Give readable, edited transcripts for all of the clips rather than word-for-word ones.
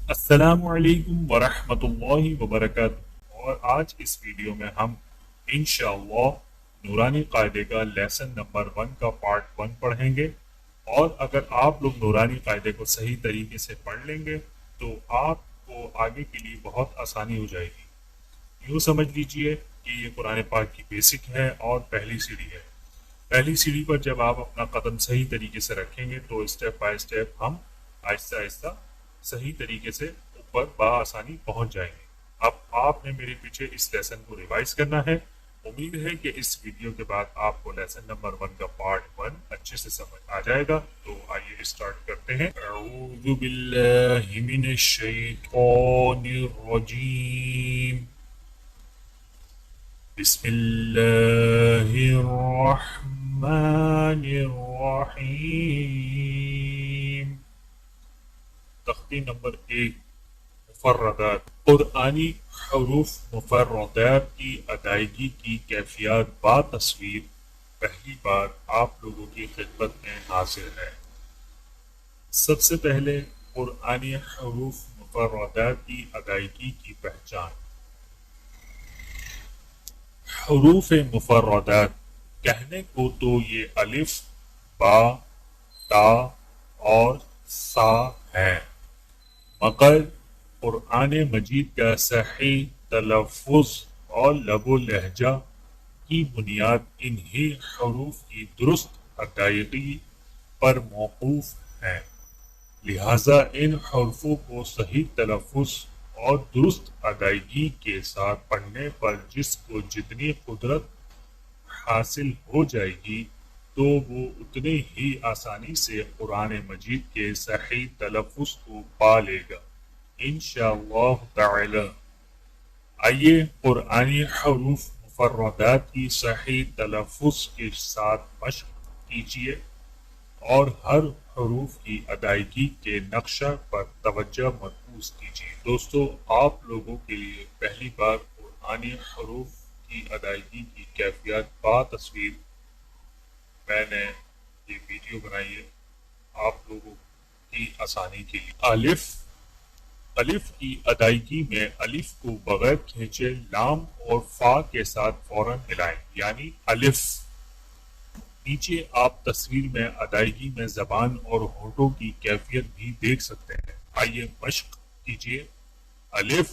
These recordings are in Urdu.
السلام علیکم ورحمۃ اللہ وبرکاتہ، اور آج اس ویڈیو میں ہم انشاءاللہ نورانی قاعدے کا لیسن نمبر 1 کا پارٹ 1 پڑھیں گے۔ اور اگر آپ لوگ نورانی قاعدے کو صحیح طریقے سے پڑھ لیں گے تو آپ کو آگے کے لیے بہت آسانی ہو جائے گی۔ یوں سمجھ لیجئے کہ یہ قرآن پاک کی بیسک ہے اور پہلی سیڑھی ہے۔ پہلی سیڑھی پر جب آپ اپنا قدم صحیح طریقے سے رکھیں گے تو اسٹیپ بائی اسٹیپ ہم آہستہ آہستہ صحیح طریقے سے اوپر بآسانی پہنچ جائیں گے۔ اب آپ نے میرے پیچھے اس لیسن کو ریوائز کرنا ہے۔ امید ہے کہ اس ویڈیو کے بعد آپ کو لیسن نمبر 1 کا پارٹ 1 اچھے سے سمجھ آ جائے گا۔ تو آئیے اسٹارٹ کرتے ہیں۔ اعوذ باللہ من الشیطان الرجیم، بسم اللہ الرحمن الرحیم۔ تختی نمبر 1، مفردات۔ قرآنی حروف مفردات کی ادائیگی کی کیفیات با تصویر پہلی بار آپ لوگوں کی خدمت میں حاضر ہے۔ سب سے پہلے قرآنی حروف مفردات کی ادائیگی کی پہچان۔ حروف مفردات کہنے کو تو یہ الف، با، تا اور سا ہے، مگر قرآن مجید کا صحیح تلفظ اور لب و لہجہ کی بنیاد انہی حروف کی درست ادائیگی پر موقوف ہے۔ لہذا ان حروفوں کو صحیح تلفظ اور درست ادائیگی کے ساتھ پڑھنے پر جس کو جتنی قدرت حاصل ہو جائے گی تو وہ اتنے ہی آسانی سے قرآن مجید کے صحیح تلفظ کو پا لے گا انشاءاللہ تعالی۔ آئیے قرآنی حروف مفردات کی صحیح تلفظ کے ساتھ مشق کیجیے اور ہر حروف کی ادائیگی کے نقشہ پر توجہ مرکوز کیجیے۔ دوستو، آپ لوگوں کے لیے پہلی بار قرآنی حروف کی ادائیگی کی کیفیات با تصویر میں نے یہ ویڈیو بنائی ہے آپ لوگوں کی آسانی کے لیے۔ الف کی ادائیگی میں الف کو بغیر کھینچے لام اور فا کے ساتھ فوراً ملائیں، یعنی الف۔ نیچے آپ تصویر میں ادائیگی میں زبان اور ہونٹوں کی کیفیت بھی دیکھ سکتے ہیں۔ آئیے مشق کیجیے۔ الف،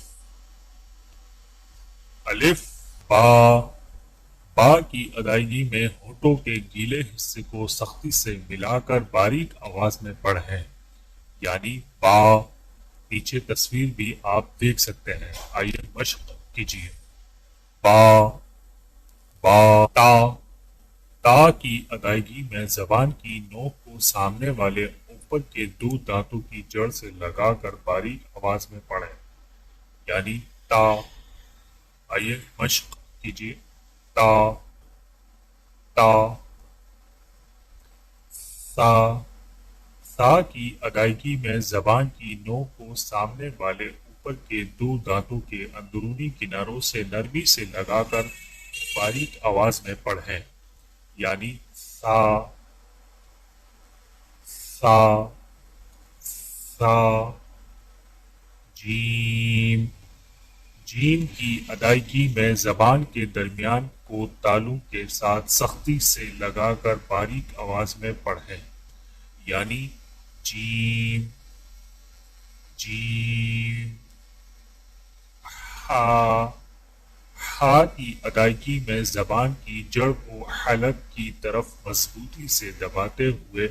الف، با۔ با کی ادائیگی میں ہونٹوں کے گیلے حصے کو سختی سے ملا کر باریک آواز میں پڑھیں، یعنی با۔ نیچے تصویر بھی آپ دیکھ سکتے ہیں۔ آئیے مشق کیجیے۔ با، با۔ تا، تا کی ادائیگی میں زبان کی نوک کو سامنے والے اوپر کے دو دانتوں کی جڑ سے لگا کر باریک آواز میں پڑھیں، یعنی تا۔ آئیے مشق کیجیے۔ تا، تا۔ سا، سا کی ادائیگی میں زبان کی نوک کو سامنے والے اوپر کے دو دانتوں کے اندرونی کناروں سے نرمی سے لگا کر باریک آواز میں پڑھیں، یعنی سا، سا، سا۔ جیم، جیم کی ادائیگی میں زبان کے درمیان کو تالوں کے ساتھ سختی سے لگا کر باریک آواز میں پڑھیں، یعنی جیم، جیم۔ ہا، ہا کی ادائیگی میں زبان کی جڑ کو حلق کی طرف مضبوطی سے دباتے ہوئے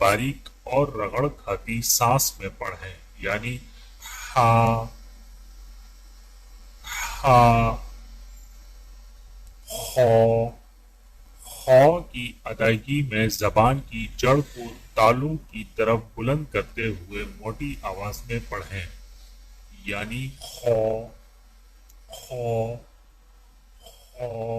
باریک اور رگڑ کھاتی سانس میں پڑھیں، یعنی ہا، ہا۔ خو، خو کی ادائیگی میں زبان کی جڑ کو تالوں کی طرف بلند کرتے ہوئے موٹی آواز میں پڑھیں، یعنی خو، خو، خو۔